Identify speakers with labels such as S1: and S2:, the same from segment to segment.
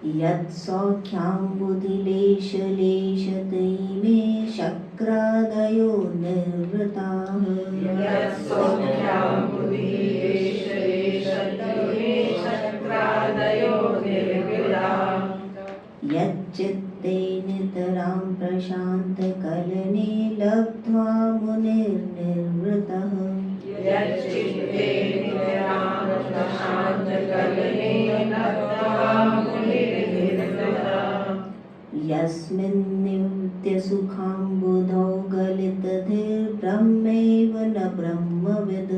S1: यत्सौख्याम्बुधिलेशलेशतैमे शक्रादयो निर्वृताः यच्चित्ते नितरां प्रशान्तकलने लब्ध्वा मुनिर्निर्वृतः यस्मिन्नित्यसुखाम्बुधौ गलितधिर्ब्रह्मैव न ब्रह्मविद्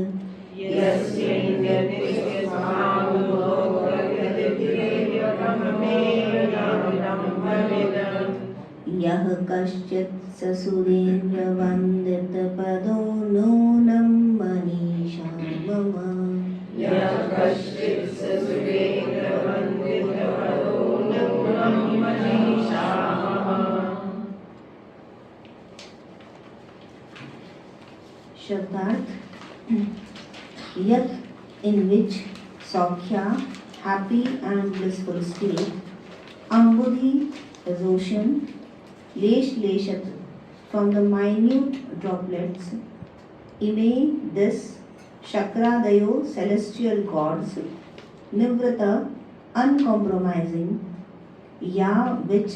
S1: यः कश्चित् स सुरेन्द्रवन्दितपदो नूनं मनीषा मम शब्दार्थ यत् in which Saukya, happy and blissful state, Ambudhi is ocean, Lesh Leshat from the minute droplets, Ime this, Shakradayo celestial gods, Nivrata uncompromising, Ya which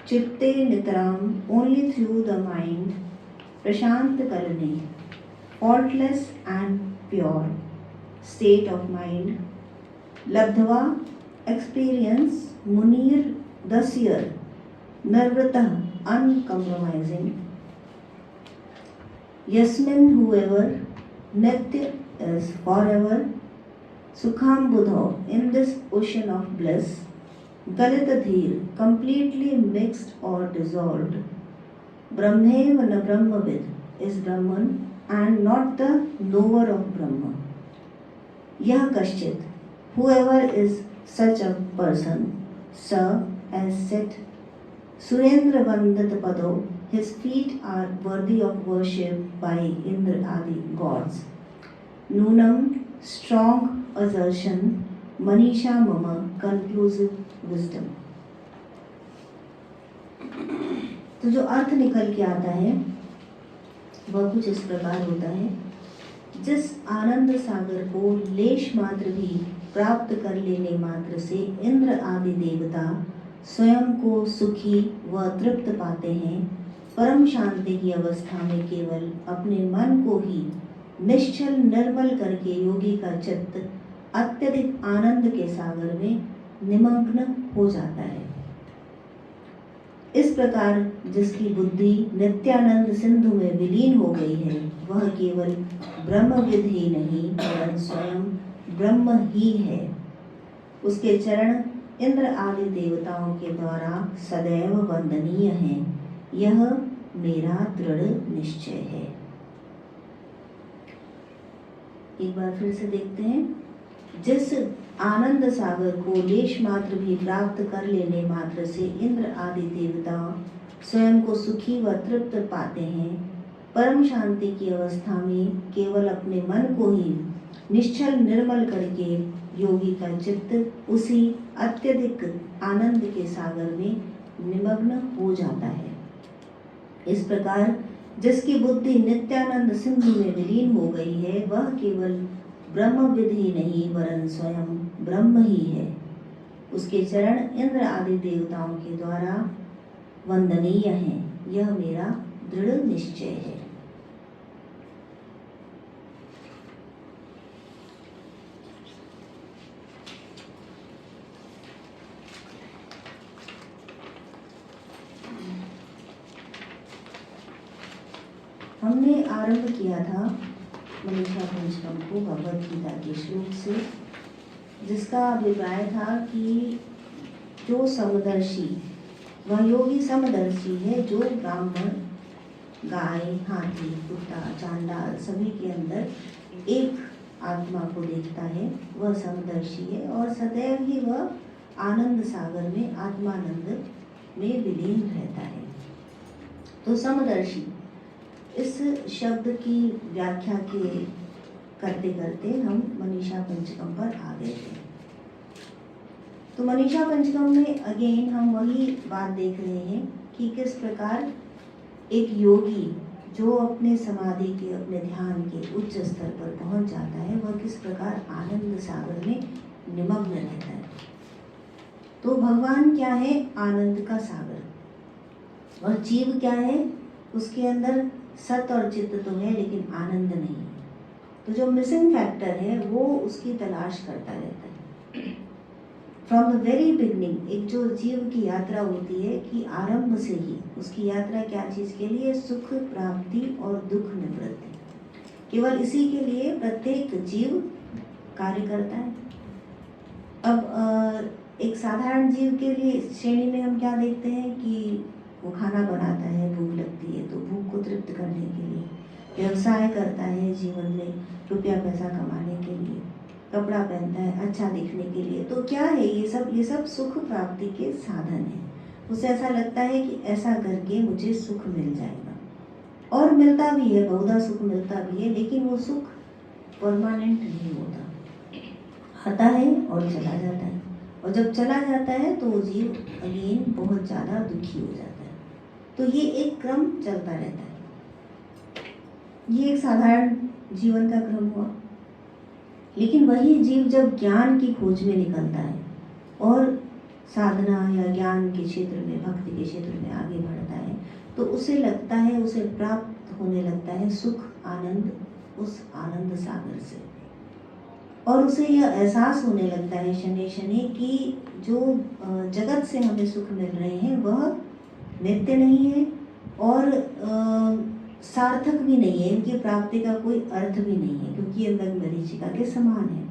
S1: Chitte Nitram only through the mind, Prashant Kalane faultless and pure state of mind, Labdhva experience, Munir the seer, Nirvrata uncompromising, Yasmin whoever, Nitya is forever, Sukham Budho in this ocean of bliss, Galitadhir completely mixed or dissolved, Brahmeva na Brahmavid is Brahman and not the knower of Brahma. Yah Kashchit, whoever is such a person, Sa as said, Surendra Vandat Pado, his feet are worthy of worship by Indra Adi gods. Nunam, strong assertion, Manisha Mama, conclusive wisdom. तो जो अर्थ निकल के आता है वह कुछ इस प्रकार होता है। जिस आनंद सागर को लेश मात्र भी प्राप्त कर लेने मात्र से इंद्र आदि देवता स्वयं को सुखी व तृप्त पाते हैं, परम शांति की अवस्था में केवल अपने मन को ही निश्चल निर्मल करके योगी का चित्त अत्यधिक आनंद के सागर में निमग्न हो जाता है। इस प्रकार जिसकी बुद्धि नित्यानंद सिंधु में विलीन हो गई है, वह केवल ब्रह्मविद ही नहीं वरन स्वयं ब्रह्म ही है। उसके चरण इंद्र आदि देवताओं के द्वारा सदैव वंदनीय हैं। यह मेरा दृढ़ निश्चय है। एक बार फिर से देखते हैं। जिस आनंद सागर को लेश मात्र भी प्राप्त कर लेने मात्र से इंद्र आदि देवता स्वयं को सुखी व तृप्त पाते हैं, परम शांति की अवस्था में केवल अपने मन को ही निश्चल निर्मल करके योगी का चित्त उसी अत्यधिक आनंद के सागर में निमग्न हो जाता है। इस प्रकार जिसकी बुद्धि नित्यानंद सिंधु में विलीन हो गई है, वह केवल ब्रह्मविद ही नहीं वरन स्वयं ब्रह्म ही है। उसके चरण इंद्र आदि देवताओं के द्वारा वंदनीय हैं। यह मेरा दृढ़ निश्चय है। हमने आरंभ किया था मनीषा पंचकम को भगवद गीता के श्लोक से, जिसका अभिप्राय था कि जो समदर्शी, वह योगी समदर्शी है जो ब्राह्मण, गाय, हाथी, कुत्ता, चांडाल सभी के अंदर एक आत्मा को देखता है, वह समदर्शी है और सदैव ही वह आनंद सागर में आत्मानंद में विलीन रहता है। तो समदर्शी इस शब्द की व्याख्या के करते करते हम मनीषा पंचकम पर आ गए थे। तो मनीषा पंचकम में अगेन हम वही बात देख रहे हैं कि किस प्रकार एक योगी जो अपने समाधि के, अपने ध्यान के उच्च स्तर पर पहुंच जाता है, वह किस प्रकार आनंद सागर में निमग्न रहता है। तो भगवान क्या है? आनंद का सागर। और जीव क्या है? उसके अंदर सत और चित्त तो है लेकिन आनंद नहीं है। तो जो मिसिंग फैक्टर है वो उसकी तलाश करता रहता है। फ्रॉम द वेरी बिगनिंग एक जो जीव की यात्रा होती है कि आरंभ से ही उसकी यात्रा क्या चीज़ के लिए? सुख प्राप्ति और दुख निवृत्ति। केवल इसी के लिए प्रत्येक जीव कार्य करता है। अब एक साधारण जीव के लिए श्रेणी में हम क्या देखते हैं कि वो खाना बनाता है, भूख लगती है तो भूख को तृप्त करने के लिए, व्यवसाय करता है जीवन में रुपया पैसा कमाने के लिए, कपड़ा पहनता है अच्छा दिखने के लिए। तो क्या है ये सब सुख प्राप्ति के साधन हैं। उसे ऐसा लगता है कि ऐसा करके मुझे सुख मिल जाएगा, और मिलता भी है, बहुधा सुख मिलता भी है, लेकिन वो सुख परमानेंट नहीं होता, आता है और चला जाता है। और जब चला जाता है तो वो जीव अगेन बहुत ज़्यादा दुखी हो जाता है। तो ये एक क्रम चलता रहता है। ये एक साधारण जीवन का क्रम हुआ। लेकिन वही जीव जब ज्ञान की खोज में निकलता है और साधना या ज्ञान के क्षेत्र में, भक्ति के क्षेत्र में आगे बढ़ता है, तो उसे लगता है, उसे प्राप्त होने लगता है सुख आनंद उस आनंद सागर से। और उसे यह एहसास होने लगता है शनि शनि कि जो जगत से हमें सुख मिल रहे हैं वह नित्य नहीं है और सार्थक भी नहीं है, इनकी प्राप्ति का कोई अर्थ भी नहीं है, क्योंकि ये मरीचिका के समान है।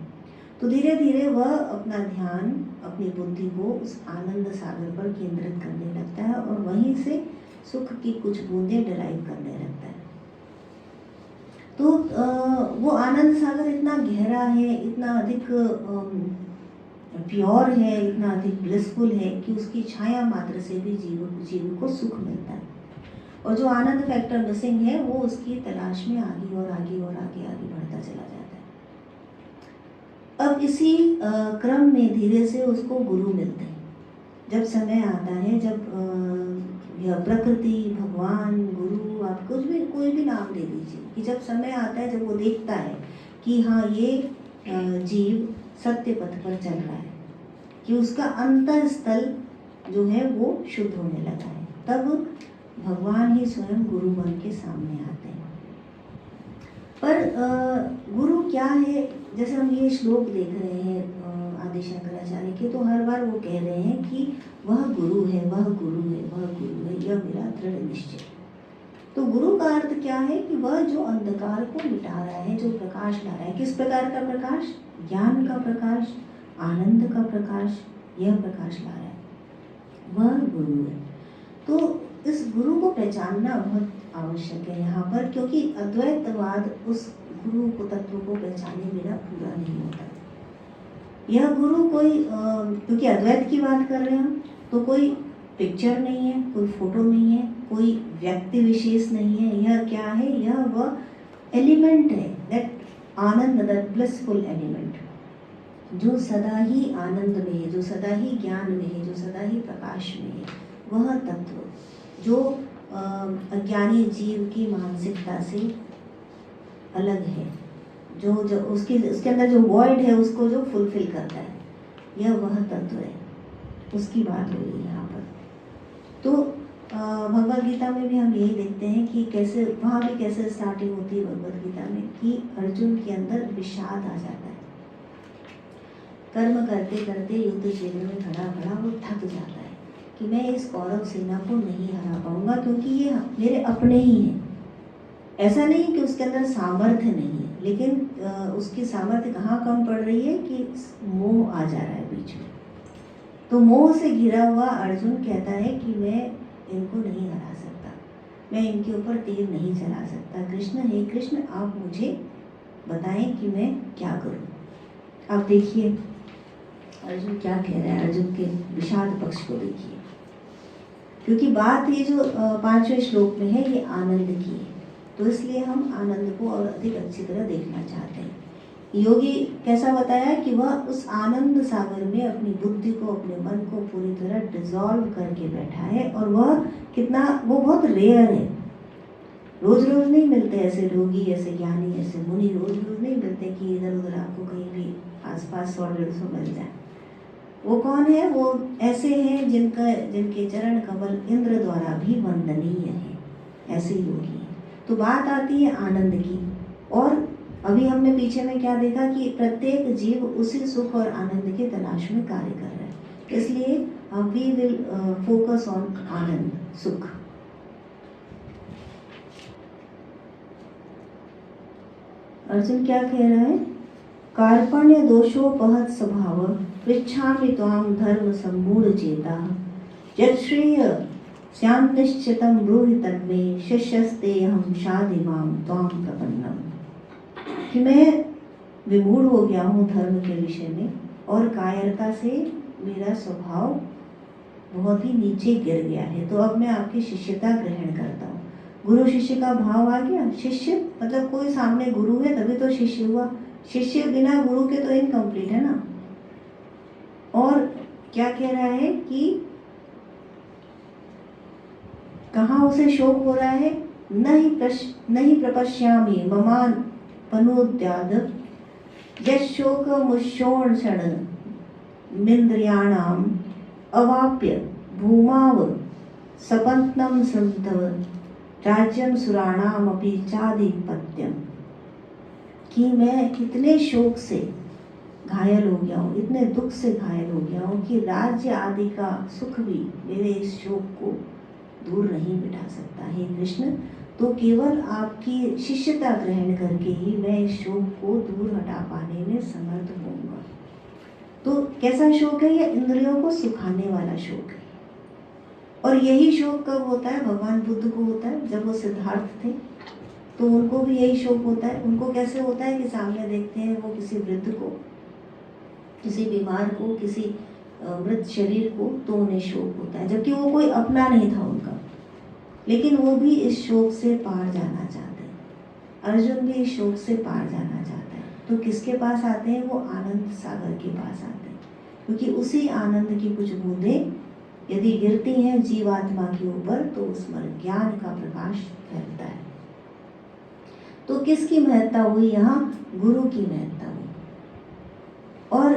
S1: तो धीरे धीरे वह अपना ध्यान, अपनी बुद्धि को उस आनंद सागर पर केंद्रित करने लगता है और वहीं से सुख की कुछ बूंदें डिराइव करने लगता है। तो वो आनंद सागर इतना गहरा है, इतना अधिक प्योर है, इतना अधिक ब्लिसफुल है कि उसकी छाया मात्र से भी जीव को सुख मिलता है। और जो आनंद फैक्टर मिसिंग है वो उसकी तलाश में आगे और आगे और आगे आगे बढ़ता चला जाता है। अब इसी क्रम में धीरे से उसको गुरु मिलते हैं। जब समय आता है, जब यह प्रकृति, भगवान, गुरु, आप कुछ भी कोई भी नाम ले लीजिए, कि जब समय आता है, जब वो देखता है कि हाँ ये जीव सत्य पथ पर चल रहा है, कि उसका अंतर स्थल जो है वो शुद्ध होने लगा है, तब भगवान ही स्वयं गुरु बन के सामने आते हैं। पर गुरु क्या है? जैसे हम ये श्लोक देख रहे हैं आदि शंकराचार्य के, तो हर बार वो कह रहे हैं कि वह गुरु है, वह गुरु है, वह गुरु है, यह मेरा दृढ़ निश्चय। तो गुरु का अर्थ क्या है? कि वह जो अंधकार को मिटा रहा है, जो प्रकाश ला रहा है। किस प्रकार का प्रकाश? ज्ञान का प्रकाश, आनंद का प्रकाश, यह प्रकाश ला रहा है, वह गुरु है। तो इस गुरु को पहचानना बहुत आवश्यक है यहाँ पर, क्योंकि अद्वैतवाद उस गुरु को, तत्व को पहचाने बिना पूरा नहीं होता। यह गुरु कोई क्योंकि अद्वैत की बात कर रहे हैं हम, तो कोई पिक्चर नहीं है, कोई फोटो नहीं है, कोई व्यक्ति विशेष नहीं है। यह क्या है? यह वह एलिमेंट है, that Anand, that blissful element, जो सदा ही आनंद में है, जो सदा ही ज्ञान में है, जो सदा ही प्रकाश में है। वह तत्व जो अज्ञानी जीव की मानसिकता से अलग है, जो उसके अंदर जो वॉइड है उसको जो फुलफिल करता है, यह वह तत्व है, उसकी बात हो रही है यहाँ पर। तो भगवद गीता में भी हम यही देखते हैं कि कैसे, वहाँ भी कैसे स्टार्टिंग होती है भगवद गीता में, कि अर्जुन के अंदर विषाद आ जाता है। कर्म करते करते युद्ध क्षेत्र में खड़ा खड़ा वो थक जाता है कि मैं इस कौरव सेना को नहीं हरा पाऊंगा, क्योंकि ये मेरे अपने ही हैं। ऐसा नहीं कि उसके अंदर सामर्थ्य नहीं है, लेकिन उसकी सामर्थ्य कहाँ कम पड़ रही है कि मोह आ जा रहा है बीच में। तो मोह से घिरा हुआ अर्जुन कहता है कि मैं इनको नहीं हरा सकता, मैं इनके ऊपर तीर नहीं चला सकता। कृष्ण, हे कृष्ण, आप मुझे बताएं कि मैं क्या करूं। आप देखिए अर्जुन क्या कह रहा है, अर्जुन के विषाद पक्ष को देखिए, क्योंकि बात ये जो 5वें श्लोक में है ये आनंद की है। तो इसलिए हम आनंद को और अधिक अच्छी तरह देखना चाहते हैं योगी कैसा बताया कि वह उस आनंद सागर में अपनी बुद्धि को, अपने मन को पूरी तरह डिसॉल्व करके बैठा है। और वह वो बहुत रेयर है। रोज रोज नहीं मिलते ऐसे योगी, ऐसे ज्ञानी, ऐसे मुनि, रोज रोज नहीं मिलते कि इधर उधर आपको कहीं भी आसपास 100-150 मिल जाए। वो कौन है? वो ऐसे हैं जिनके चरण कमल इंद्र द्वारा भी वंदनीय है, ऐसे योगी हैं। तो बात आती है आनंद की। और अभी हमने पीछे में क्या देखा कि प्रत्येक जीव उसी सुख और आनंद के तलाश में कार्य कर रहा है। इसलिए वी विल फोकस ऑन आनंद, सुख। अर्जुन क्या कह रहा है? कार्पण्य दोषोपहत स्वभाव पृच्छामि त्वां धर्म सम्मूढ़ चेता यच्छ्रेय स्यान्निश्चितं ब्रूहि तन्मे शिष्यस्तेऽहं शाधिमां त्वां प्रपन्नम्। कि मैं विमूढ़ हो गया हूँ धर्म के विषय में और कायरता से मेरा स्वभाव बहुत ही नीचे गिर गया है, तो अब मैं आपकी शिष्यता ग्रहण करता हूँ। गुरु शिष्य का भाव आ गया। शिष्य मतलब कोई सामने गुरु है तभी तो शिष्य हुआ। शिष्य बिना गुरु के तो इनकम्प्लीट है ना। और क्या कह रहा है कि कहाँ उसे शोक हो रहा है? नहीं प्रपश्यामि ममान पनोद्याद यशोकमुषोषण मिन्द्रियाणाम अवाप्य भूमाव सपत्नं संतव राज्यम सुराणाम अपि चाधिपत्यम। कि मैं कितने शोक से घायल हो गया हूँ, इतने दुख से घायल हो गया हूँ कि राज्य आदि का सुख भी मेरे इस शोक को दूर नहीं मिटा सकता। हे कृष्ण, तो केवल आपकी शिष्यता ग्रहण करके ही मैं इस शोक को दूर हटा पाने में समर्थ होऊंगा। तो कैसा शोक है? यह इंद्रियों को सुखाने वाला शोक है। और यही शोक कब होता है? भगवान बुद्ध को होता है। जब वो सिद्धार्थ थे तो उनको भी यही शोक होता है। उनको कैसे होता है कि सामने देखते हैं वो किसी वृद्ध को, किसी बीमार को, किसी मृत शरीर को, तो उन्हें शोक होता है, जबकि वो कोई अपना नहीं था उनका। लेकिन वो भी इस शोक से पार जाना चाहते हैं। अर्जुन भी इस शोक से पार जाना चाहता है। तो किसके पास आते हैं? वो आनंद सागर के पास आते हैं, क्योंकि उसी आनंद की कुछ बूंदें यदि गिरती हैं जीवात्मा के ऊपर तो उसमें ज्ञान का प्रकाश फैलता है। तो किसकी महत्ता हुई यहाँ? गुरु की महत्ता हुई। और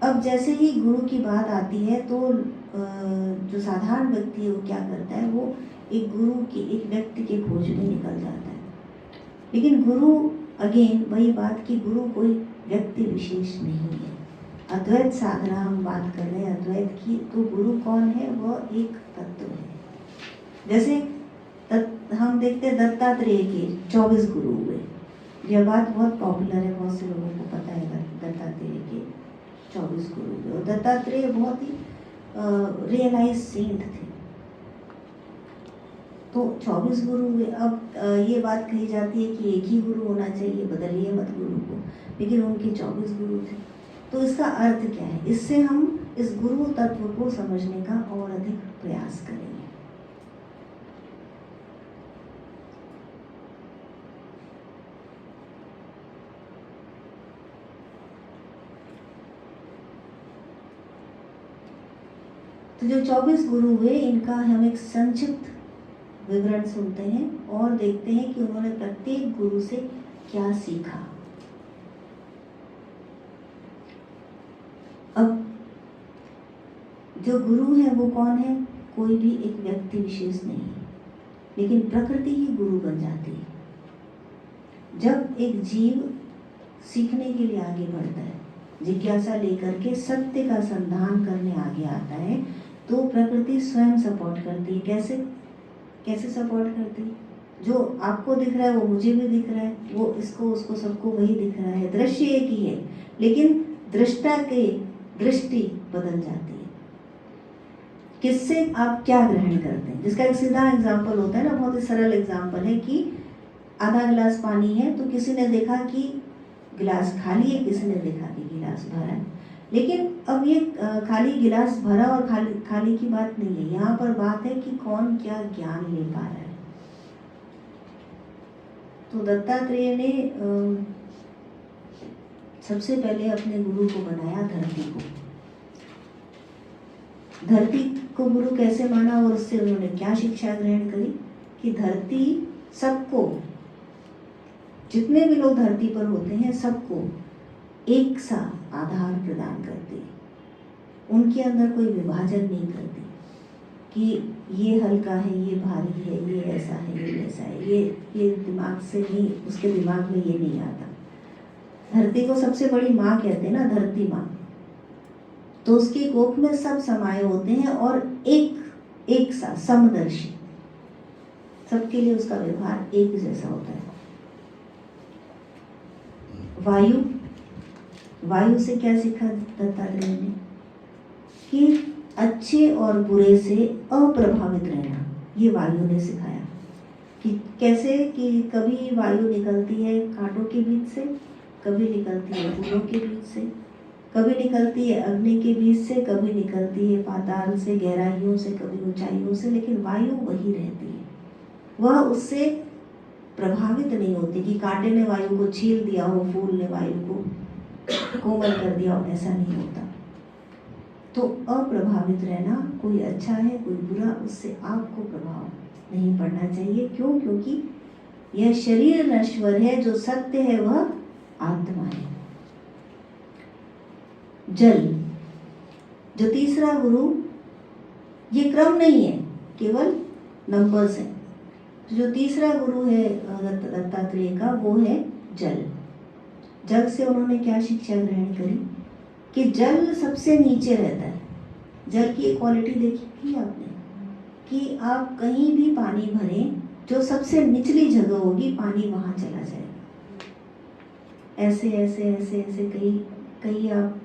S1: अब जैसे ही गुरु की बात आती है तो जो साधारण व्यक्ति है वो क्या करता है? वो एक व्यक्ति के खोज में निकल जाता है। लेकिन गुरु, अगेन वही बात कि गुरु कोई व्यक्ति विशेष नहीं है। अद्वैत साधना हम बात कर रहे हैं अद्वैत की, तो गुरु कौन है? वह एक तत्व है। जैसे हम देखते हैं दत्तात्रेय के 24 गुरु हुए। यह बात बहुत पॉपुलर है, बहुत से लोगों को पता है दत्तात्रेय के 24 गुरु हुए। और दत्तात्रेय बहुत ही रियलाइज सेंट थे। तो 24 गुरु हुए। अब ये बात कही जाती है कि एक ही गुरु होना चाहिए, बदलिए मत गुरु को, लेकिन उनके 24 गुरु थे। तो इसका अर्थ क्या है? इससे हम इस गुरु तत्व को समझने का और अधिक प्रयास करेंगे। तो जो 24 गुरु हुए, इनका हम एक संक्षिप्त विवरण सुनते हैं और देखते हैं कि उन्होंने प्रत्येक गुरु से क्या सीखा। अब जो गुरु है वो कौन है? कोई भी एक व्यक्ति विशेष नहीं है, लेकिन प्रकृति ही गुरु बन जाती है। जब एक जीव सीखने के लिए आगे बढ़ता है, जिज्ञासा लेकर के सत्य का संधान करने आगे आता है, तो प्रकृति स्वयं सपोर्ट करती है। कैसे सपोर्ट करती है? जो आपको दिख रहा है वो मुझे भी दिख रहा है, वो इसको उसको सबको वही दिख रहा है, दृश्य एक ही है, लेकिन दृष्टा की दृष्टि बदल जाती है। किससे आप क्या ग्रहण करते हैं? जिसका एक सीधा एग्जाम्पल होता है ना, बहुत ही सरल एग्जाम्पल है कि आधा गिलास पानी है तो किसी ने देखा कि गिलास खाली है, किसी ने देखा कि गिलास भरा है। लेकिन अब ये खाली गिलास भरा और खाली की बात नहीं है। यहाँ पर बात है कि कौन क्या ज्ञान ले पा रहा है। तो दत्तात्रेय ने सबसे पहले अपने गुरु को बनाया धरती को। धरती को गुरु कैसे माना और उससे उन्होंने क्या शिक्षा ग्रहण करी कि धरती सबको, जितने भी लोग धरती पर होते हैं सबको एक सा आधार प्रदान करती है। उनके अंदर कोई विभाजन नहीं करती कि ये हल्का है, ये भारी है, ये ऐसा है, ये वैसा है, ये दिमाग से नहीं, उसके दिमाग में ये नहीं आता। धरती को सबसे बड़ी माँ कहते हैं ना, धरती माँ। तो उसके कोख में सब समाये होते हैं और एक सा समदर्शी, सबके लिए उसका व्यवहार एक जैसा होता है। वायु से क्या सीखा दत्तात्रेय ने कि अच्छे और बुरे से अप्रभावित रहना। ये वायु ने सिखाया कि कैसे, कि कभी वायु निकलती है कांटों के बीच से, कभी निकलती है फूलों के बीच से, कभी निकलती है अग्नि के बीच से, कभी निकलती है पाताल से, गहराइयों से, कभी ऊंचाइयों से, लेकिन वायु वही रहती है। वह उससे प्रभावित नहीं होती कि कांटे ने वायु को छील दिया हो, फूल ने वायु को कोमल कर दिया हो, ऐसा नहीं होता। तो अप्रभावित रहना, कोई अच्छा है कोई बुरा, उससे आपको प्रभाव नहीं पड़ना चाहिए। क्यों? क्योंकि यह शरीर नश्वर है, जो सत्य है वह आत्मा है। जल, जो तीसरा गुरु, ये क्रम नहीं है, केवल नंबर्स हैं। जो तीसरा गुरु है दत्तात्रेय का, वो है जल। जल से उन्होंने क्या शिक्षा ग्रहण करी कि जल सबसे नीचे रहता है। जल की एक क्वालिटी देखी आपने कि आप कहीं भी पानी भरें, जो सबसे निचली जगह होगी पानी वहां चला जाएगा। ऐसे ऐसे ऐसे ऐसे कई आप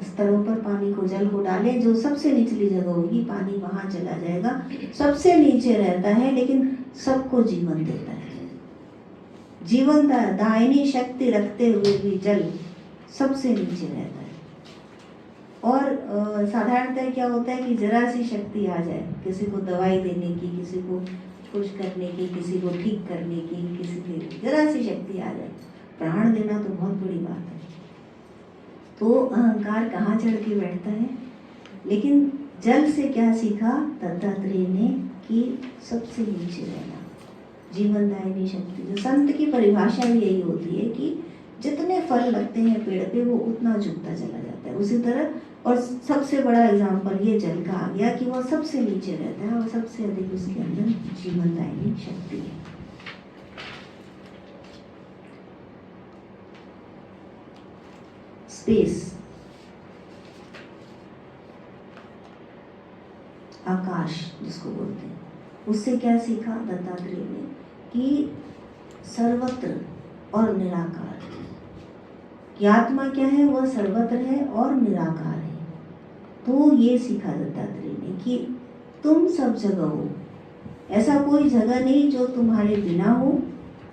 S1: स्तरों पर पानी को, जल को डालें, जो सबसे निचली जगह होगी पानी वहां चला जाएगा। सबसे नीचे रहता है लेकिन सबको जीवन देता है। जीवन दायिनी शक्ति रखते हुए भी जल सबसे नीचे रहता है। और साधारणतः क्या होता है कि जरा सी शक्ति आ जाए, किसी को दवाई देने की, किसी को खुश करने की, किसी को ठीक करने की, किसी की जरा सी शक्ति आ जाए, प्राण देना तो बहुत बड़ी बात है। तो अहंकार कहाँ चढ़ के बैठता है। लेकिन जल से क्या सीखा दत्तात्रेय ने कि सबसे नीचे रहना, जीवनदायिनी शक्ति। जो संत की परिभाषा भी यही होती है कि जितने फल लगते हैं पेड़ पे वो उतना झुकता चला जाता है, उसी तरह। और सबसे बड़ा एग्जाम्पल ये जल का आ गया कि वह सबसे नीचे रहता है और सबसे अधिक उसके अंदर जीवनदायिनी शक्ति है। स्पेस, आकाश जिसको बोलते हैं, उससे क्या सीखा दत्तात्रेय ने कि सर्वत्र और निराकार। कि आत्मा क्या है, वह सर्वत्र है और निराकार है। तो ये सीखा दत्तात्रेय ने कि तुम सब जगह हो, ऐसा कोई जगह नहीं जो तुम्हारे बिना हो,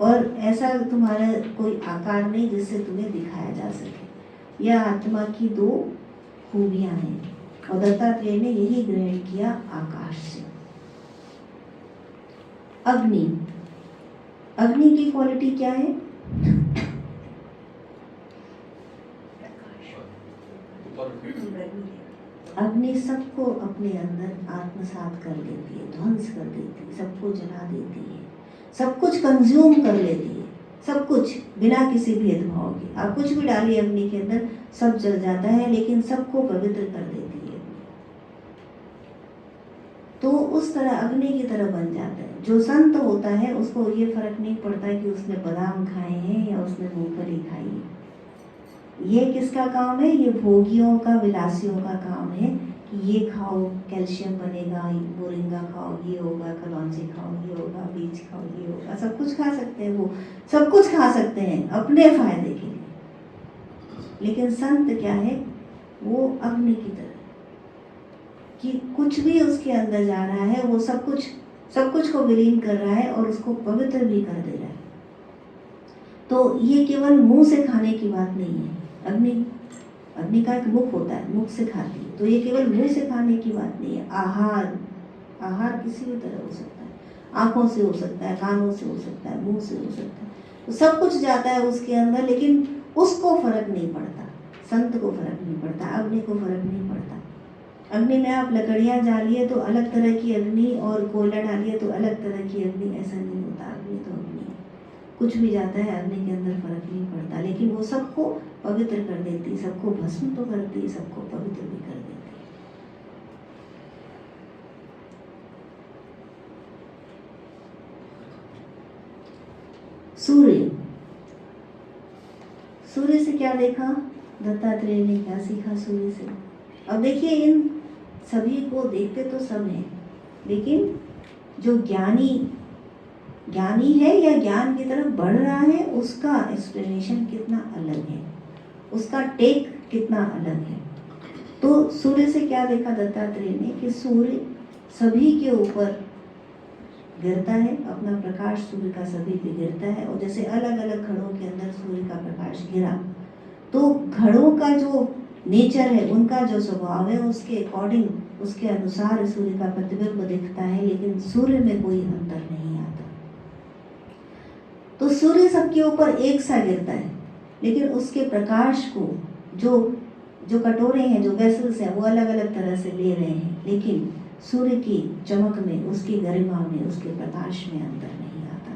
S1: और ऐसा तुम्हारा कोई आकार नहीं जिससे तुम्हें दिखाया जा सके। यह आत्मा की दो खूबियां हैं और दत्तात्रेय ने यही ग्रहण किया आकाश से। अग्नि, अग्नि की क्वालिटी क्या है? अग्नि सबको अपने अंदर आत्मसात कर लेती है, ध्वंस कर देती है, सबको जला देती है, सब कुछ कंज्यूम कर लेती है, सब कुछ बिना किसी भेदभाव के। आप कुछ भी डालिए अग्नि के अंदर, सब जल जाता है, लेकिन सबको पवित्र कर देती है। तो उस तरह अग्नि की तरह बन जाता है। जो संत होता है उसको ये फर्क नहीं पड़ता कि उसने बादाम खाए हैं या उसने मूंगफली खाई है। ये किसका काम है? ये भोगियों का, विलासियों का काम है कि ये खाओ कैल्शियम बनेगा, मोरिंगा खाओ ये होगा, कलौंजी खाओ ये होगा, बीज खाओ ये होगा। सब कुछ खा सकते हैं, वो सब कुछ खा सकते हैं अपने फायदे के लिए। लेकिन संत क्या है? वो अग्नि की तरह कि कुछ भी उसके अंदर जा रहा है, वो सब कुछ को विलीन कर रहा है और उसको पवित्र भी कर दे रहा है। तो ये केवल मुंह से खाने की बात नहीं है। अग्नि का एक मुख होता है, मुख से खाती है। तो ये केवल मुंह से खाने की बात नहीं है। आहार किसी भी तरह हो सकता है, आंखों से हो सकता है, कानों से हो सकता है, मुंह से हो सकता है। तो सब कुछ जाता है उसके अंदर, लेकिन उसको फर्क नहीं पड़ता, संत को फर्क नहीं पड़ता, अग्नि को फर्क नहीं पड़ता। अग्नि में आप लकड़ियाँ डालिए तो अलग तरह की अग्नि और कोयला डालिए तो अलग तरह की अग्नि, ऐसा नहीं होता। अग्नि तो अग्नि है, कुछ भी जाता है अग्नि के अंदर फर्क नहीं पड़ता, लेकिन वो सबको पवित्र कर देती, सबको भस्म तो करती, सबको पवित्र भी कर देती। सूर्य, सूर्य से क्या देखा दत्तात्रेय ने, क्या सीखा सूर्य से? अब देखिए, इन सभी को देखते तो सब हैं, लेकिन जो ज्ञानी है या ज्ञान की तरफ बढ़ रहा है, उसका एक्सप्लेनेशन कितना अलग है, उसका टेक कितना अलग है। तो सूर्य से क्या देखा दत्तात्रेय ने कि सूर्य सभी के ऊपर गिरता है, अपना प्रकाश सूर्य का सभी पे गिरता है, और जैसे अलग अलग घड़ों के अंदर सूर्य का प्रकाश गिरा, तो घड़ों का जो नेचर है, उनका जो स्वभाव है, उसके अकॉर्डिंग, उसके अनुसार सूर्य का प्रतिबिंब दिखता है, लेकिन सूर्य में कोई अंतर नहीं आता। तो सूर्य सबके ऊपर एक सा गिरता है, लेकिन उसके प्रकाश को जो कटोरे हैं, जो वेसल्स हैं, वो अलग अलग तरह से ले रहे हैं, लेकिन सूर्य की चमक में, उसकी गरिमा में, उसके प्रकाश में अंतर नहीं आता।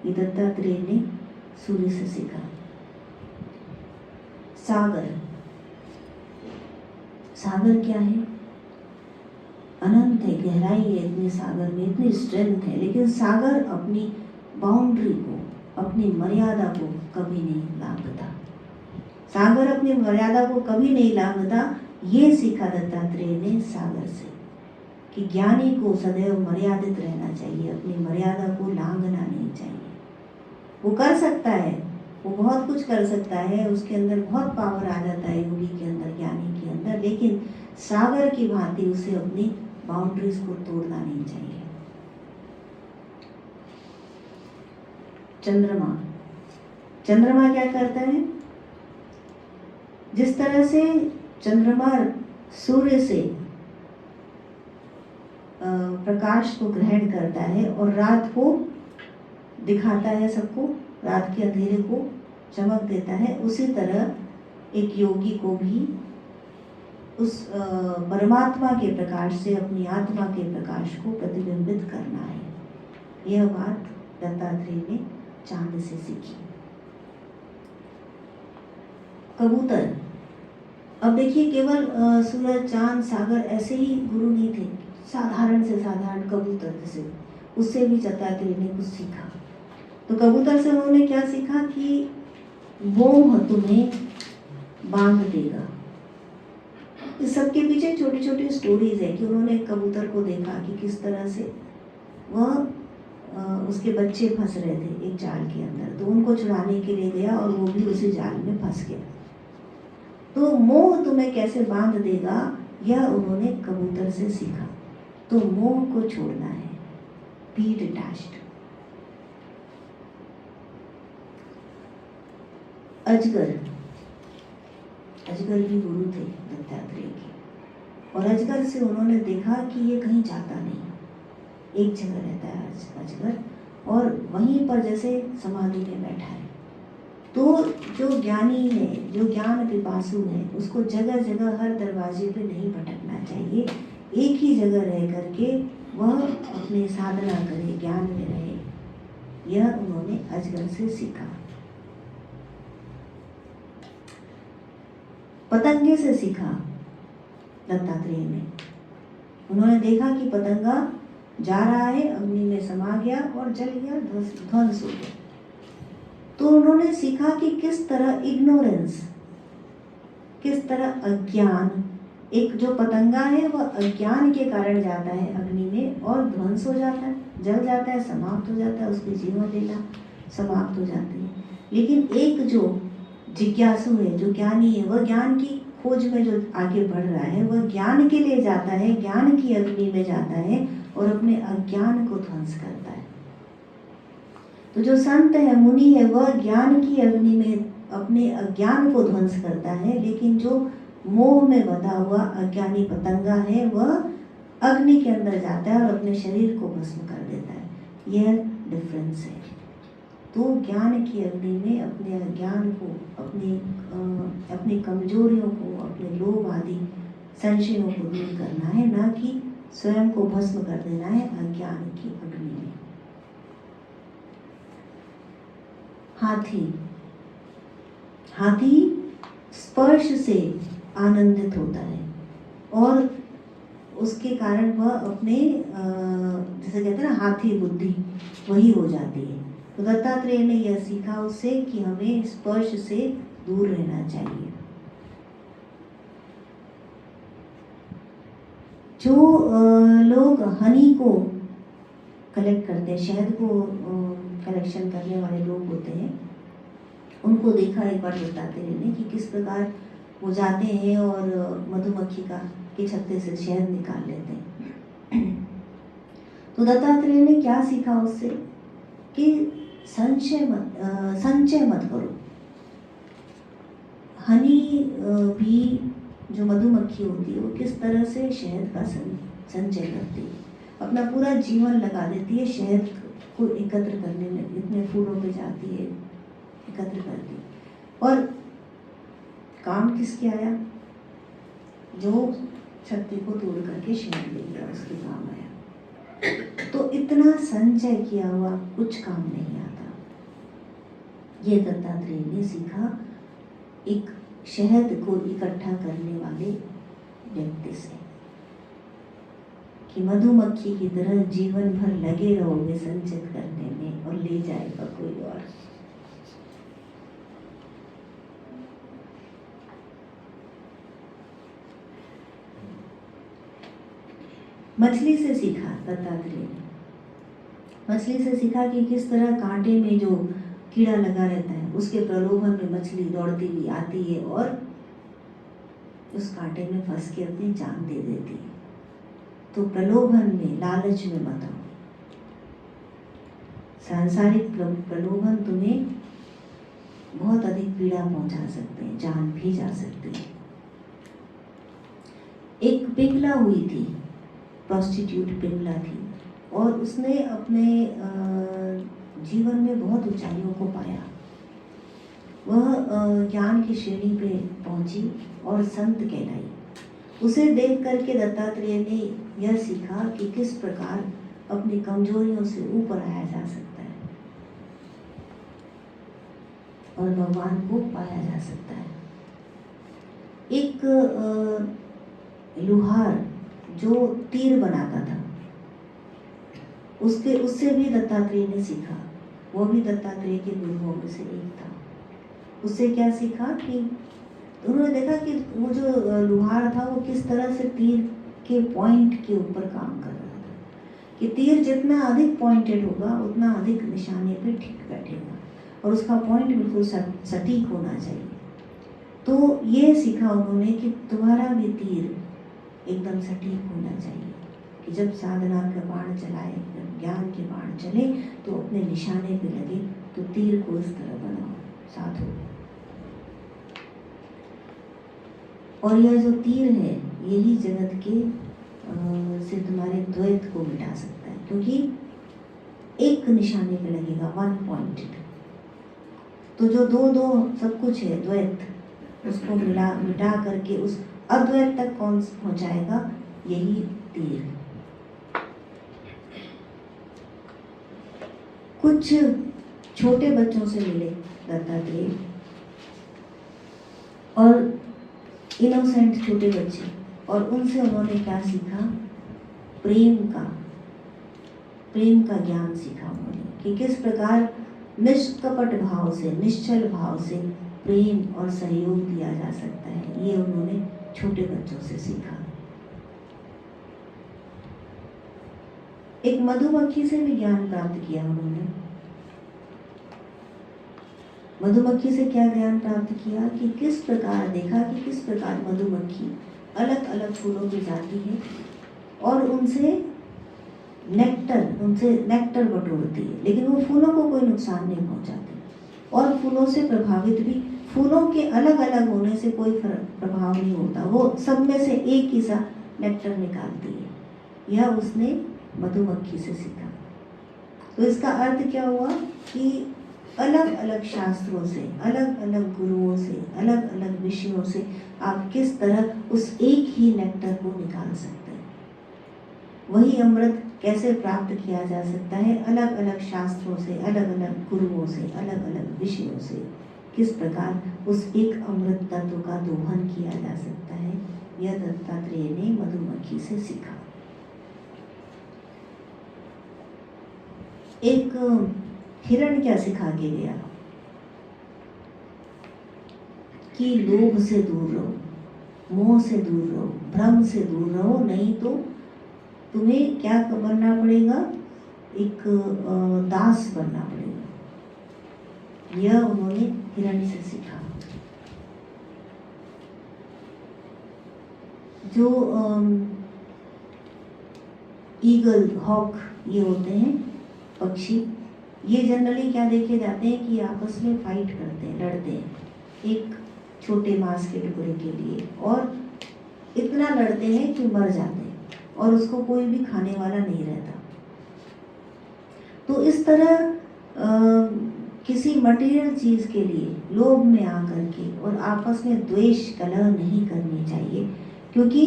S1: ये दत्तात्रेय ने सूर्य से सीखा। सागर, सागर क्या है? अनंत है, गहराई है इतनी सागर में, इतनी स्ट्रेंथ है, लेकिन सागर अपनी बाउंड्री को, अपनी मर्यादा को कभी नहीं लांघता। सागर अपनी मर्यादा को कभी नहीं लांघता। ये सीखा दत्तात्रेय ने सागर से कि ज्ञानी को सदैव मर्यादित रहना चाहिए, अपनी मर्यादा को लांघना नहीं चाहिए। वो कर सकता है, वो बहुत कुछ कर सकता है, उसके अंदर बहुत पावर आ जाता है योगी के अंदर, ज्ञानी के अंदर, लेकिन सागर की भांति उसे अपनी बाउंड्रीज को तोड़ना नहीं चाहिए। चंद्रमा, चंद्रमा क्या करता है? जिस तरह से चंद्रमा सूर्य से प्रकाश को ग्रहण करता है और रात को दिखाता है सबको, रात के अंधेरे को चमक देता है, उसी तरह एक योगी को भी उस परमात्मा के प्रकाश से अपनी आत्मा के प्रकाश को प्रतिबिंबित करना है। यह बात दत्तात्रेय ने चांद से सीखी। कबूतर, अब देखिए, केवल सूरज, चांद, सागर ऐसे ही गुरु नहीं थे, साधारण से साधारण कबूतर जैसे, उससे भी दत्तात्रेय ने कुछ सीखा। तो कबूतर से उन्होंने क्या सीखा कि मोह तुम्हें बांध देगा। इस सबके पीछे छोटी छोटी स्टोरीज है कि उन्होंने कबूतर को देखा कि किस तरह से वह उसके बच्चे फंस रहे थे एक जाल के अंदर, तो उनको छुड़ाने के लिए गया और वो भी उसी जाल में फंस गया। तो मोह तुम्हें कैसे बांध देगा, यह उन्होंने कबूतर से सीखा। तो मोह को छोड़ना है, बी डिटैच्ड। अजगर, अजगर भी गुरु थे दत्तात्रेय के, और अजगर से उन्होंने देखा कि ये कहीं जाता नहीं, एक जगह रहता है अजगर, और वहीं पर जैसे समाधि में बैठा है। तो जो ज्ञानी है, जो ज्ञान पिपासु है, उसको जगह जगह हर दरवाजे पे नहीं भटकना चाहिए, एक ही जगह रह करके वह अपनी साधना करे, ज्ञान में रहे। यह उन्होंने अजगर से सीखा। पतंगे से सीखा दत्तात्रेय ने। उन्होंने देखा कि पतंगा जा रहा है, अग्नि में समा गया और जल गया, ध्वंस हो गया। तो उन्होंने सीखा कि किस तरह इग्नोरेंस, किस तरह अज्ञान, एक जो पतंगा है वह अज्ञान के कारण जाता है अग्नि में और ध्वंस हो जाता है, जल जाता है, समाप्त हो जाता है, उसकी जीवन लीला समाप्त हो जाती है। लेकिन एक जो जिज्ञासु है, जो ज्ञानी है, वह ज्ञान की खोज में जो आगे बढ़ रहा है, वह ज्ञान के लिए जाता है, ज्ञान की अग्नि में जाता है और अपने अज्ञान को ध्वंस करता है। तो जो संत है, मुनि है, वह ज्ञान की अग्नि में अपने अज्ञान को ध्वंस करता है, लेकिन जो मोह में बंधा हुआ अज्ञानी पतंगा है, वह अग्नि के अंदर जाता है और अपने शरीर को भस्म कर देता है। यह डिफरेंस है। तो ज्ञान की अग्नि में अपने अज्ञान को, अपनी कमजोरियों को, अपने लोभ आदि संशयों को दूर करना है, ना कि स्वयं को भस्म कर देना है अज्ञान की अग्नि में। हाथी स्पर्श से आनंदित होता है और उसके कारण वह अपने जैसे कहते हैं ना हाथी बुद्धि वही हो जाती है। तो दत्तात्रेय ने यह सीखा उससे कि हमें स्पर्श से दूर रहना चाहिए। जो लोग हनी को कलेक्ट करते हैं, शहद को कलेक्शन करने वाले लोग होते हैं, उनको देखा एक बार दत्तात्रेय ने कि किस प्रकार वो जाते हैं और मधुमक्खी के छत्ते से शहद निकाल लेते हैं। तो दत्तात्रेय ने क्या सीखा उससे कि संचय मत करो। हनी भी जो मधुमक्खी होती है वो किस तरह से शहद का संचय करती है, अपना पूरा जीवन लगा देती है शहद को एकत्र करने में, इतने फूलों पे जाती है, एकत्र करती है। और काम किसके आया? जो छत्ते को तोड़ करके शहद ले गया, उसके काम आया। तो इतना संचय किया हुआ कुछ काम नहीं आता। ये दत्तात्रेय ने सीखा एक शहद को इकट्ठा करने वाले व्यक्ति से कि मधुमक्खी की तरह जीवन भर लगे रहोगे संचित करने में और ले जाएगा कोई और। मछली से सीखा दत्तात्रेय ने, मछली से सीखा कि किस तरह कांटे में जो कीड़ा लगा रहता है उसके प्रलोभन में मछली दौड़ती हुई आती है और उस कांटे में फंस के अपनी जान दे देती है। तो प्रलोभन में, लालच में मत आओ। सांसारिक प्रलोभन तुम्हें बहुत अधिक पीड़ा पहुंचा सकते हैं, जान भी जा सकती है। एक पिघला हुई थी, प्रोस्टिट्यूट पिघला थी, और उसने अपने जीवन में बहुत ऊंचाइयों को पाया। वह ज्ञान की श्रेणी पे पहुंची और संत कहलाई। उसे देख करके दत्तात्रेय ने यह सीखा कि किस प्रकार अपनी कमजोरियों से ऊपर आया जा सकता है और भगवान को पाया जा सकता है। एक लुहार जो तीर बनाता था, उससे भी दत्तात्रेय ने सीखा। वो भी दत्तात्रेय के गुरुओं में से एक था। उससे क्या सीखा कि उन्होंने देखा कि वो जो लुहार था वो किस तरह से तीर के पॉइंट के ऊपर काम कर रहा था, कि तीर जितना अधिक पॉइंटेड होगा उतना अधिक निशाने पे ठीक बैठेगा और उसका पॉइंट बिल्कुल सटीक होना चाहिए। तो ये सीखा उन्होंने कि तुम्हारा भी तीर एकदम सटीक होना चाहिए, कि जब साधना का बाण चलाए, ज्ञान के बाण चले तो अपने निशाने पे लगे। तो तीर को इस तरह बनाओ साधो। और यह जो तीर है यही जगत के से तुम्हारे द्वैत को मिटा सकता है, क्योंकि एक निशाने पे लगेगा, वन पॉइंटेड। तो जो दो सब कुछ है द्वैत, उसको मिटा करके उस अद्वैत तक कौन पहुंचाएगा? यही तीर है। कुछ छोटे बच्चों से मिले दत्तात्रेय, और इनोसेंट छोटे बच्चे, और उनसे उन्होंने क्या सीखा? प्रेम का ज्ञान सीखा उन्होंने, कि किस प्रकार निष्कपट भाव से, निश्चल भाव से प्रेम और सहयोग दिया जा सकता है। ये उन्होंने छोटे बच्चों से सीखा। एक मधुमक्खी से भी ज्ञान प्राप्त किया उन्होंने। मधुमक्खी से क्या ज्ञान प्राप्त किया कि किस प्रकार देखा कि किस प्रकार मधुमक्खी अलग अलग फूलों पे जाती है और उनसे नेक्टर बटोरती है, लेकिन वो फूलों को कोई नुकसान नहीं पहुंचाती और फूलों से प्रभावित भी, फूलों के अलग अलग होने से कोई प्रभाव नहीं होता, वो सब में से एक ही सा नेक्टर निकालती है। यह उसने मधुमक्खी से सीखा। तो इसका अर्थ क्या हुआ कि अलग अलग शास्त्रों से, अलग अलग गुरुओं से, अलग अलग विषयों से आप किस तरह उस एक ही नेक्टर को निकाल सकते हैं। वही अमृत कैसे प्राप्त किया जा सकता है, अलग अलग शास्त्रों से, अलग अलग गुरुओं से, अलग अलग विषयों से किस प्रकार उस एक अमृत तत्व का दोहन किया जा सकता है, यह दत्तात्रेय ने मधुमक्खी से सीखा। एक हिरण क्या सिखा के गया कि लोभ से दूर रहो, मोह से दूर रहो, भ्रम से दूर रहो, नहीं तो तुम्हें क्या बनना पड़ेगा, एक दास बनना पड़ेगा। यह उन्होंने हिरण से सीखा। जो ईगल, हॉक ये होते हैं पक्षी, ये जनरली क्या देखे जाते हैं कि आपस में फाइट करते हैं, लड़ते हैं एक छोटे मांस के टुकड़े के लिए, और इतना लड़ते हैं कि मर जाते हैं और उसको कोई भी खाने वाला नहीं रहता। तो इस तरह किसी मटेरियल चीज़ के लिए लोभ में आकर के और आपस में द्वेष कलह नहीं करनी चाहिए, क्योंकि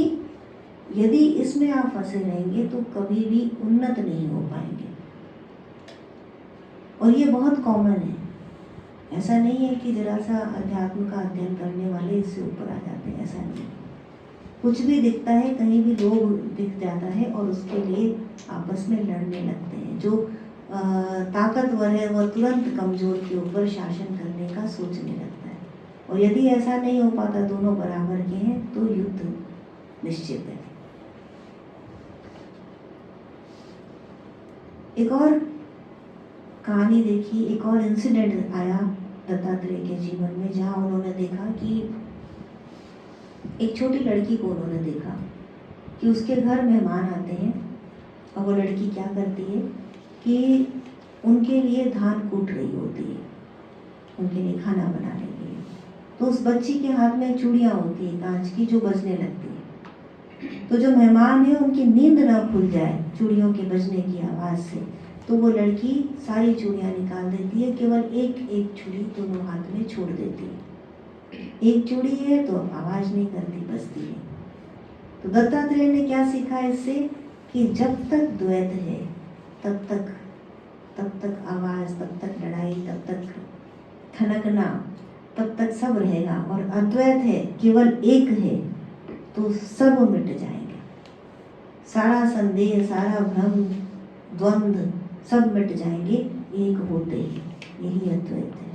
S1: यदि इसमें आप फंसे रहेंगे तो कभी भी उन्नत नहीं हो पाएंगे। और ये बहुत कॉमन है, ऐसा नहीं है कि जरा सा अध्यात्म का अध्ययन करने वाले इससे ऊपर आ जाते हैं, ऐसा नहीं। कुछ भी दिखता है, कहीं भी लोभ दिख जाता है और उसके लिए आपस में लड़ने लगते हैं। जो ताकतवर है वह तुरंत कमजोर के ऊपर शासन करने का सोचने लगता है, और यदि ऐसा नहीं हो पाता, दोनों बराबर के हैं, तो युद्ध निश्चित है। एक और कहानी देखी, एक और इंसिडेंट आया दत्तात्रेय के जीवन में, जहाँ उन्होंने देखा कि एक छोटी लड़की को उन्होंने देखा कि उसके घर मेहमान आते हैं, और वो लड़की क्या करती है कि उनके लिए धान कूट रही होती है, उनके लिए खाना बनाने के लिए। तो उस बच्ची के हाथ में चूड़ियाँ होती है कांच की, जो बजने लगती है। तो जो मेहमान है उनकी नींद ना खुल जाए चूड़ियों के बजने की आवाज़ से, तो वो लड़की सारी चूड़ियाँ निकाल देती है, केवल एक एक चूड़ी दोनों हाथ में छोड़ देती है। एक चूड़ी है तो आवाज़ नहीं करती, बजती है। तो दत्तात्रेय ने क्या सीखा इससे, कि जब तक द्वैत है तब तक आवाज़, तब तक लड़ाई, तब तक ठनकना, तब तक सब रहेगा। और अद्वैत है, केवल एक है, तो सब मिट जाएंगे। सारा संदेह, सारा भ्रम, द्वंद्व सब मिट जाएंगे एक होते ही। यही अद्वैत है।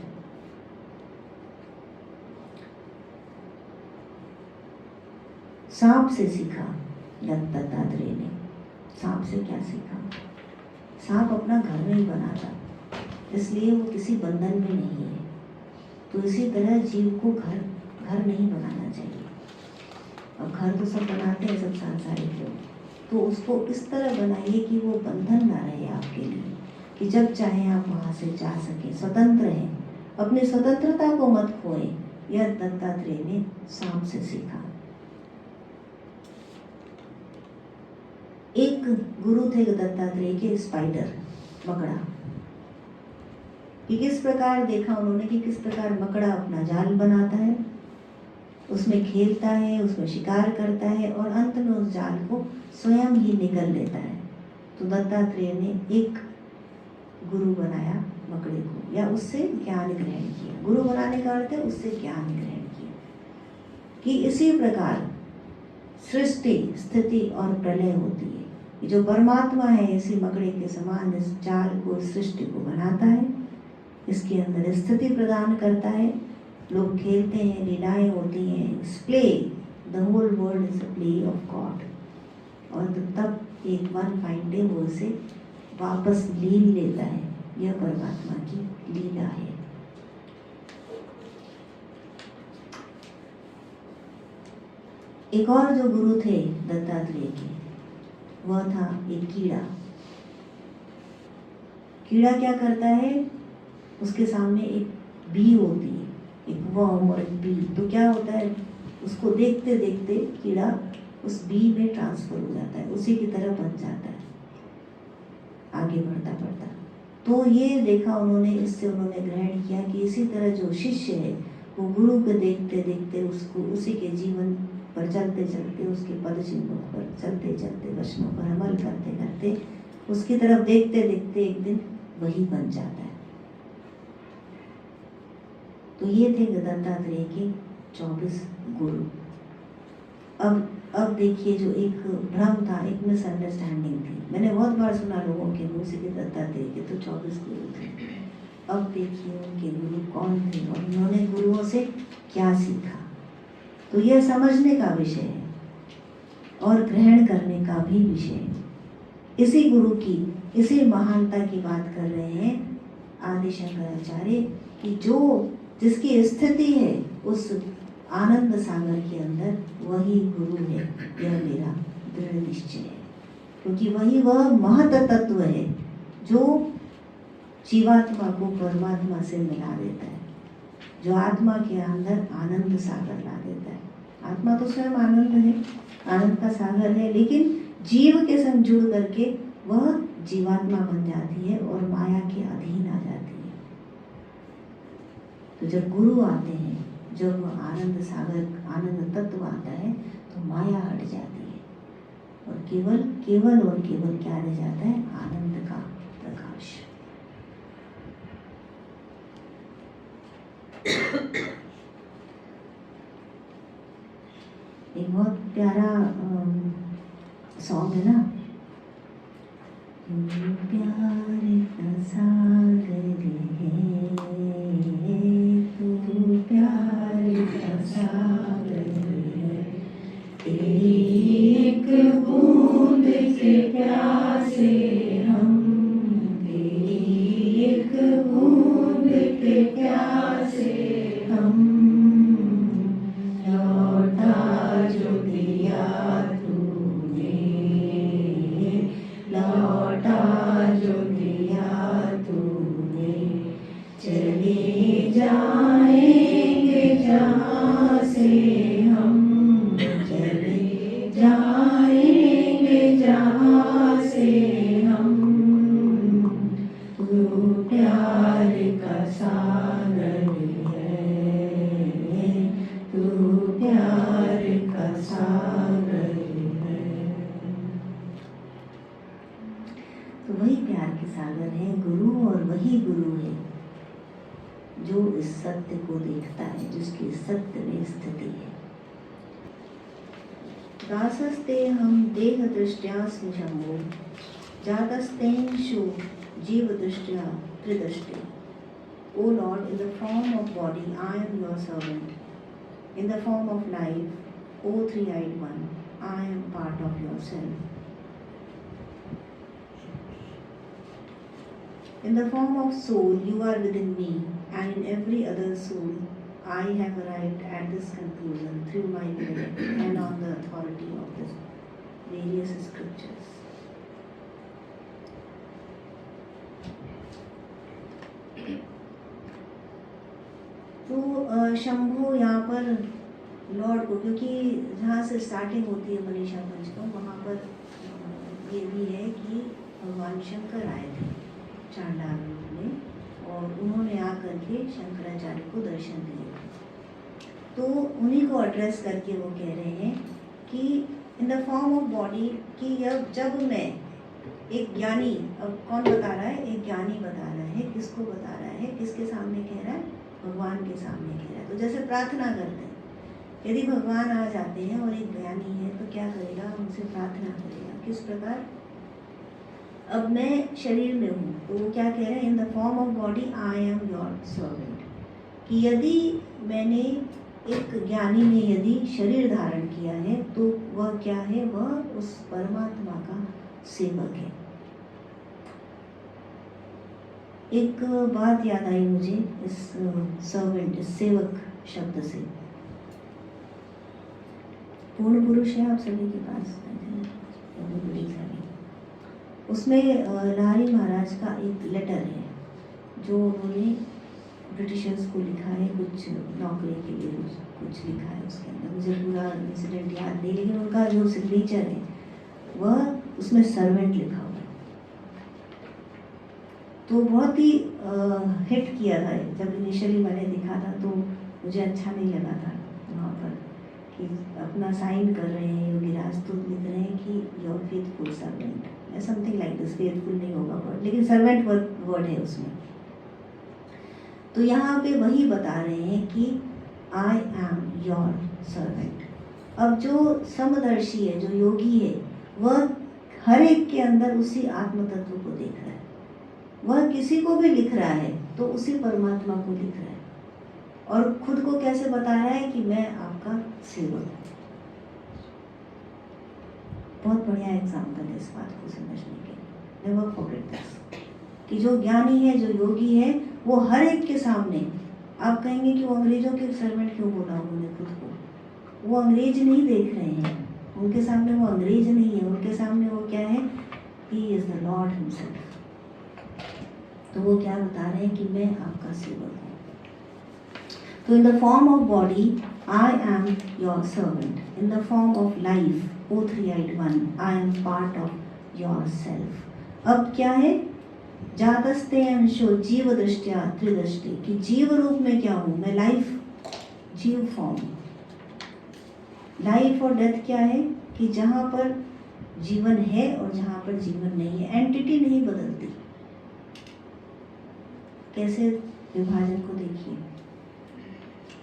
S1: सांप से सीखा दत्तात्रेय ने। सांप से क्या सीखा? सांप अपना घर नहीं बनाता, इसलिए वो किसी बंधन में नहीं है। तो इसी तरह जीव को घर नहीं बनाना चाहिए। अब घर तो सब बनाते हैं, सब सांसारिक लोग, तो उसको इस तरह बनाइए कि वो बंधन ना रहे आपके लिए, कि जब चाहे आप वहाँ से जा सकें, स्वतंत्र हैं, अपनी स्वतंत्रता को मत खोएं। यह दत्तात्रेय ने सांप से सीखा। एक गुरु थे दत्तात्रेय के, स्पाइडर, मकड़ा, कि किस प्रकार देखा उन्होंने कि किस प्रकार मकड़ा अपना जाल बनाता है, उसमें खेलता है, उसमें शिकार करता है, और अंत में उस जाल को स्वयं ही निगल लेता है। तो दत्तात्रेय ने एक गुरु बनाया मकड़े को, या उससे ज्ञान ग्रहण किया। गुरु बनाने का अर्थ है उससे ज्ञान ग्रहण किया, कि इसी प्रकार सृष्टि, स्थिति और प्रलय होती है। जो परमात्मा है इसी मकड़े के समान इस जाल को, सृष्टि को बनाता है, इसके अंदर स्थिति प्रदान करता है, लोग खेलते हैं, लीलाएं होती हैं, play, the whole world is a play of God. और तब एक वन फाइन डे वो उसे वापस लीन लेता है। यह परमात्मा की लीला है। एक और जो गुरु थे दत्तात्रेय के, वह था एक कीड़ा। कीड़ा क्या करता है, उसके सामने एक बी होती है, एक वर्म और एक बी। तो क्या होता है, उसको देखते देखते कीड़ा उस बी में ट्रांसफर हो जाता है, उसी की तरह बन जाता है, आगे बढ़ता बढ़ता। तो ये देखा उन्होंने, इससे उन्होंने ग्रहण किया कि इसी तरह जो शिष्य है वो गुरु को देखते देखते उसको उसी के जीवन पर चलते चलते, उसके पद चिन्हों पर चलते चलते, वचनों पर अमल करते करते, उसकी तरफ देखते देखते एक दिन वही बन जाता है। तो ये थे दत्तात्रेय के 24 गुरु। अब देखिए, जो एक भ्रम था, एक मिसअंडरस्टैंडिंग थी, मैंने बहुत बार सुना लोगों के मुँह से कि दत्तात्रेय के तो 24 गुरु थे। अब देखिए उनके गुरु कौन थे और उन्होंने गुरुओं से क्या सीखा। तो यह समझने का विषय है और ग्रहण करने का भी विषय है। इसी गुरु की, इसी महानता की बात कर रहे हैं आदि शंकराचार्य कि जो जिसकी स्थिति है उस आनंद सागर के अंदर, वही गुरु है। यह मेरा दृढ़ निश्चय है, क्योंकि वही वह महत तत्व है जो जीवात्मा को परमात्मा से मिला देता है, जो आत्मा के अंदर आनंद सागर ला देता है। आत्मा तो स्वयं आनंद है, आनंद का सागर है, लेकिन जीव के संग जुड़ करके वह जीवात्मा बन जाती है और माया के अधीन आ जाती है। तो जब गुरु आते हैं, जब आनंद सागर, आनंद तत्व आता है, तो माया हट जाती है और केवल केवल और केवल क्या रह जाता है? आनंद का प्रकाश। एक बहुत प्यारा सॉन्ग है ना, प्यार का सागर है, तू प्यार का सागर है, तेरी एक बूंद के प्यासे हम, तेरी एक बूंद के प्यासे हम, लौटा जो दिया तूने, लौटा जो दिया तूने, चले जाएंगे जहाँ से हम, चले जाएंगे जहाँ से हम, तू प्यार का सागर है, तू प्यार का सागर है। तो वही प्यार के सागर है गुरु, और वही गुरु है जो इस सत्य को देखता है, जिसकी सत्य में स्थिति है। दासस्ते हम देह दृष्टया स्मृशंभो, जातस्तेषु जीव दृष्टया त्रिदृष्टे। O Lord, in the form of body, I am your servant. In the form of life, O three-eyed one, I am part of yourself. In the form of soul, you are within me, and in every other soul, I have arrived at this conclusion through my intellect and on the authority of the various scriptures. तो शंभु यहाँ पर Lord को, क्योंकि जहाँ से starting होती है मनीषा पंचकम, वहाँ पर ये भी है कि भगवान शंकर आए थे चांडाल रूप में, और उन्होंने आकर के शंकराचार्य को दर्शन दिए। तो उन्हीं को एड्रेस करके वो कह रहे हैं कि इन द फॉर्म ऑफ बॉडी, कि जब मैं एक ज्ञानी, अब कौन बता रहा है? एक ज्ञानी बता रहा है। किसको बता रहा है? किसके सामने कह रहा है? भगवान के सामने कह रहा है। तो जैसे प्रार्थना करते हैं, यदि भगवान आ जाते हैं और एक ज्ञानी है तो क्या करेगा? उनसे प्रार्थना करेगा। किस प्रकार? अब मैं शरीर में हूँ, तो वो क्या कह रहे हैं? इन the form of body I am your servant. कि यदि मैंने एक ज्ञानी ने यदि शरीर धारण किया है, तो वह क्या है? वह उस परमात्मा का सेवक है। एक बात याद आई मुझे इस सर्वेंट, इस सेवक शब्द से। पूर्ण पुरुष है आप सभी के पास, उसमें लाहिरी महाराज का एक लेटर है जो उन्होंने ब्रिटिशर्स को लिखा है, कुछ नौकरी के लिए कुछ लिखा है उसके अंदर। मुझे पूरा इंसिडेंट याद नहीं, लेकिन उनका जो सिग्नेचर है वह उसमें सर्वेंट लिखा हुआ है। तो बहुत ही हिट किया था। जब इनिशियली मैंने देखा था तो मुझे अच्छा नहीं लगा था वहाँ पर कि अपना साइन कर रहे हैं योगीराज, तो लिख रहे हैं कि योर फेथफुल सर्वेंट या समथिंग लाइक दिस। फेथफुल नहीं होगा वर्ड, लेकिन सर्वेंट वर्ड है उसमें। तो यहाँ पे वही बता रहे हैं कि आई एम योर सर्वेंट। अब जो समदर्शी है, जो योगी है, वह हर एक के अंदर उसी आत्म तत्व को देख रहा है। वह किसी को भी लिख रहा है तो उसी परमात्मा को लिख रहा है, और खुद को कैसे बता रहा है कि मैं आपका सेवक हूँ। बहुत बढ़िया एग्जाम्पल है इस बात को समझने के। नेवर फॉरगेट दिस कि जो ज्ञानी है, जो योगी है, वो हर एक के सामने, आप कहेंगे कि वो अंग्रेजों के सर्वेंट क्यों बोला उन्होंने खुद को? वो अंग्रेज नहीं देख रहे हैं, उनके सामने वो अंग्रेज नहीं है, उनके सामने वो क्या है? He is the Lord himself. तो वो क्या बता रहे हैं कि मैं आपका सेवक हूँ। तो in the form of body I am your servant, in the form of life O three eyed one I am part of your self. अब क्या है? जातस्ते अंशो जीव दृष्टिया त्रिदृष्टि, कि जीव रूप में क्या हूँ मैं? लाइफ, जीव फॉर्म। लाइफ और डेथ क्या है? कि जहाँ पर जीवन है और जहाँ पर जीवन नहीं है। एंटिटी नहीं बदलती। कैसे विभाजन को देखिए।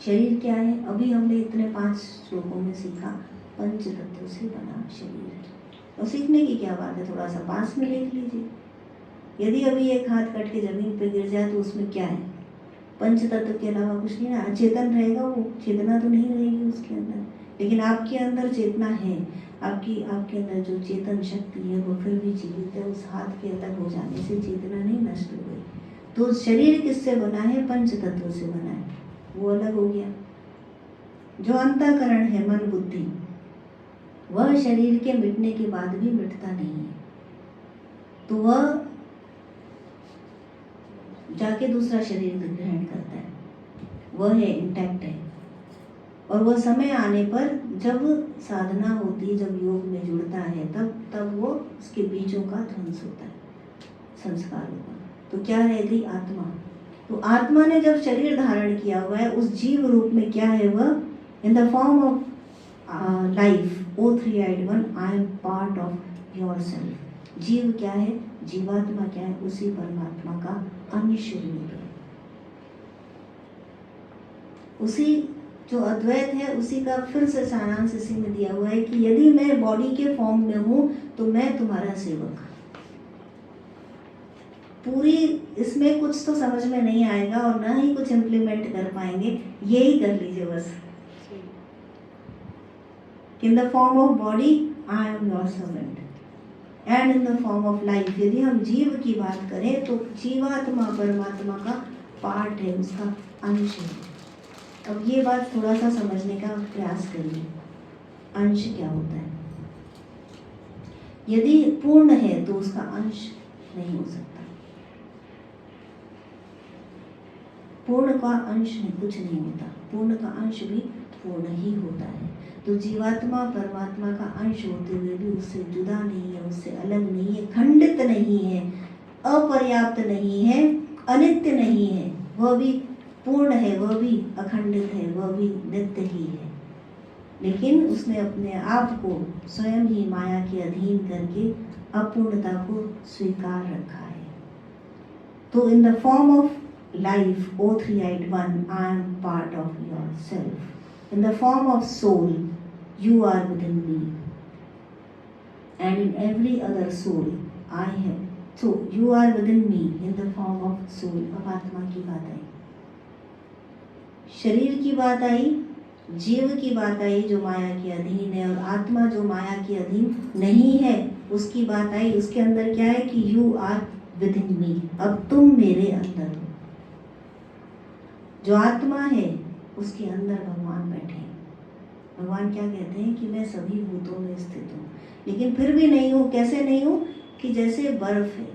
S1: शरीर क्या है? अभी हमने इतने 5 श्लोकों में सीखा, पंच तत्वों से बना शरीर है। और सीखने की क्या बात है, थोड़ा सा पास में देख लीजिए। यदि अभी एक हाथ कट के जमीन पे गिर जाए तो उसमें क्या है? पंच तत्व के अलावा कुछ नहीं ना। चेतन रहेगा वो, चेतना तो नहीं रहेगी उसके अंदर, लेकिन आपके अंदर चेतना है। आपके अंदर जो चेतन शक्ति है वो फिर भी जीवित है। उस हाथ के अलग हो जाने से चेतना नहीं नष्ट हो गई। तो शरीर किससे बना है? पंच तत्वों से बना है, वो अलग हो गया। जो अंतःकरण है, मन बुद्धि, वह शरीर के मिटने के बाद भी मिटता नहीं है। तो वह जाके दूसरा शरीर ग्रहण करता है, वह है इंटैक्ट है। और वह समय आने पर जब साधना होती है, जब योग में जुड़ता है, तब वो उसके बीजों का ध्वंस होता है, संस्कार होगा। तो क्या रह गई? आत्मा। तो आत्मा ने जब शरीर धारण किया हुआ है, उस जीव रूप में क्या है वह? In the form of life O three eyed one I am part of your self. जीव क्या है? जीवात्मा क्या है? उसी परमात्मा का अंश रूप है। उसी जो अद्वैत है उसी का फिर से सारांश इसी में दिया हुआ है कि यदि मैं बॉडी के फॉर्म में हूँ तो मैं तुम्हारा सेवक। पूरी इसमें कुछ तो समझ में नहीं आएगा और ना ही कुछ इम्प्लीमेंट कर पाएंगे। यही कर लीजिए बस। इन the form of body I am your servant and in the form of life. यदि हम जीव की बात करें तो जीवात्मा परमात्मा का पार्ट है, उसका अंश है। अब ये बात थोड़ा सा समझने का प्रयास करिए, अंश क्या होता है। यदि पूर्ण है तो उसका अंश नहीं हो सकता। पूर्ण का अंश में कुछ नहीं होता, पूर्ण का अंश भी पूर्ण ही होता है। तो जीवात्मा परमात्मा का अंश होते हुए भी उससे जुदा नहीं है, उससे अलग नहीं है, खंडित नहीं है, अपर्याप्त नहीं है, अनित्य नहीं है। वह भी पूर्ण है, वह भी अखंडित है, वह भी नित्य ही है। लेकिन उसने अपने आप को स्वयं ही माया के अधीन करके अपूर्णता को स्वीकार रखा है। तो in the form of life, O three-eyed one, I am part of yourself. In the form of soul, you are within me. And in every other soul, I have. So, you are within me in the form of soul. अब आत्मा की बात आई, शरीर की बात आई, जीव की बात आई जो माया के अधीन है, और आत्मा जो माया के अधीन नहीं है उसकी बात आई। उसके अंदर क्या है कि you are within me. अब तुम मेरे अंदर हो। जो आत्मा है उसके अंदर भगवान बैठे हैं। भगवान क्या कहते हैं कि मैं सभी भूतों में स्थित हूँ, लेकिन फिर भी नहीं हूँ। कैसे नहीं हूँ? कि जैसे बर्फ है,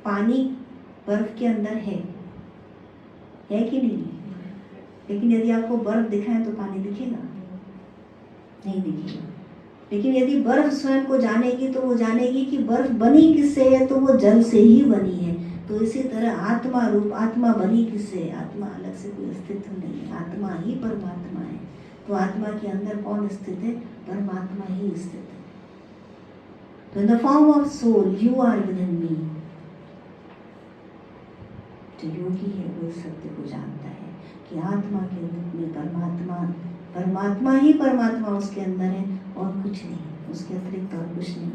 S1: पानी बर्फ के अंदर है कि नहीं? लेकिन यदि आपको बर्फ दिखाए तो पानी दिखेगा? नहीं दिखेगा। लेकिन यदि बर्फ स्वयं को जानेगी तो वो जानेगी कि बर्फ बनी किससे है, तो वो जल से ही बनी है। तो इसी तरह आत्मा रूप, आत्मा बनी किससे? आत्मा अलग से कोई अस्तित्व नहीं है, आत्मा ही परमात्मा है। तो आत्मा के अंदर कौन स्थित है? परमात्मा ही स्थित है। तो in the form of soul you are with in me. जो योगी है वो इस सत्य को जानता है कि आत्मा के रूप में परमात्मा ही परमात्मा उसके अंदर है और कुछ नहीं, उसके अतिरिक्त और कुछ नहीं।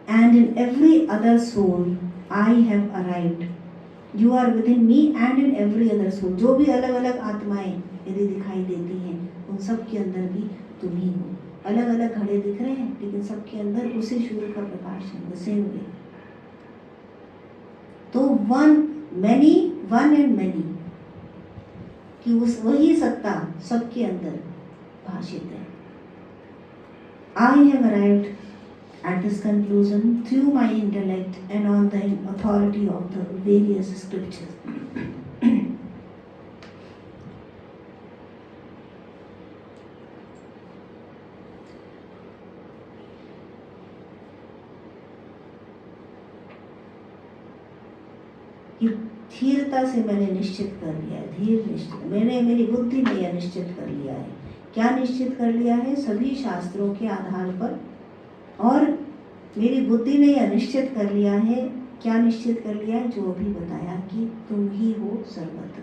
S1: And in every other soul I have arrived. You are with in me and in every other soul. जो भी अलग अलग आत्माएं यदि दिखाई देती हैं, उन सब के अंदर भी तुम ही हो। अलग अलग घड़े दिख रहे हैं, लेकिन सबके अंदर उसी सूर्य का प्रकाश है, द सेम वे। तो वन एंड मैनी कि उस वही सत्ता सबके अंदर भाषित है। आई have arrived at this conclusion through my intellect and on the authority of the various scriptures. कि धीरता से मैंने निश्चित कर लिया है, धीर निश्चित, मेरी बुद्धि ने यह निश्चित कर लिया है। क्या निश्चित कर लिया है? सभी शास्त्रों के आधार पर। और मेरी बुद्धि ने यह निश्चित कर लिया है, क्या निश्चित कर लिया है? जो अभी बताया कि तुम ही हो सर्वत्र।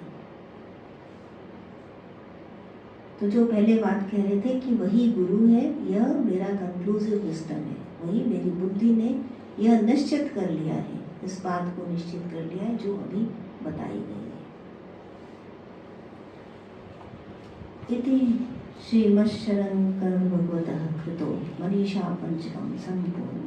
S1: तो जो पहले बात कह रहे थे कि वही गुरु है, यह मेरा कंक्लूसिव विजडम है। वही मेरी बुद्धि ने यह निश्चित कर लिया है, इस बात को निश्चित कर लिया है जो अभी बताई गई है। इति श्रीमच्छरणं कर्म भगवतः कृतो मनीषा पंचकं संपूर्ण।